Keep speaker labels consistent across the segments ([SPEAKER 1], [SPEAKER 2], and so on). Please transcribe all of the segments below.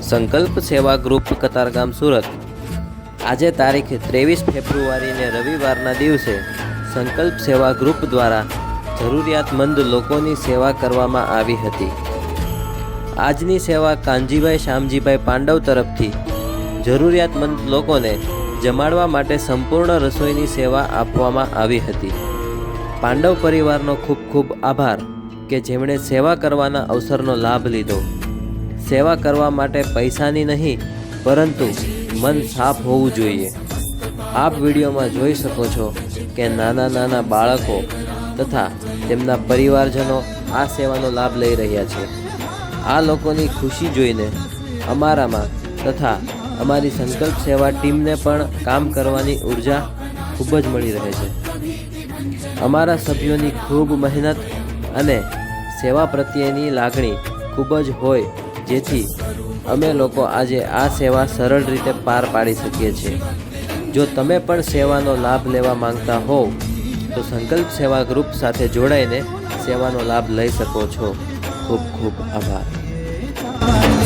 [SPEAKER 1] સંકલ્પ સેવા ગ્રુપ કતારગામ સુરત। આજે તારીખ 23 ફેબ્રુઆરીને રવિવારના દિવસે સંકલ્પ સેવા ગ્રુપ દ્વારા જરૂરિયાતમંદ લોકોની સેવા કરવામાં આવી હતી। આજની સેવા કાનજીભાઈ શ્યામજીભાઈ પાંડવ તરફથી જરૂરિયાતમંદ લોકોને જમાડવા માટે સંપૂર્ણ રસોઈની સેવા આપવામાં આવી હતી। પાંડવ પરિવારનો ખૂબ ખૂબ આભાર કે જેમણે સેવા કરવાના અવસરનો લાભ લીધો। સેવા કરવા માટે પૈસાની નહીં પરંતુ મન સાફ હોવું જોઈએ। આપ વિડીયોમાં જોઈ શકો છો કે નાના નાના બાળકો તથા તેમના પરિવારજનો આ સેવાનો લાભ લઈ રહ્યા છે। આ લોકોની ખુશી જોઈને અમારામાં તથા અમારી સંકલ્પ સેવા ટીમને પણ કામ કરવાની ઉર્જા ખૂબ જ મળી રહે છે। અમારા સભ્યોની ખૂબ મહેનત અને સેવા પ્રત્યેની લાગણી ખૂબ જ હોય જેથી અમે લોકો આજે આ સેવા સરળ રીતે પાર પાડી શકીએ છીએ। જો તમે પણ સેવાનો લાભ લેવા માંગતા હોવ તો સંકલ્પ સેવા ગ્રુપ સાથે જોડાઈને સેવાનો લાભ લઈ શકો છો। ખૂબ ખૂબ આભાર।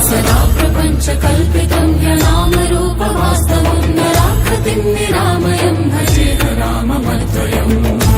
[SPEAKER 2] સદા પ્રપંચ કલ્પિતં નામ રૂપ વાસ્તવં નરાકૃતિં નિરામયં ભજેહ રામમદ્વયम्।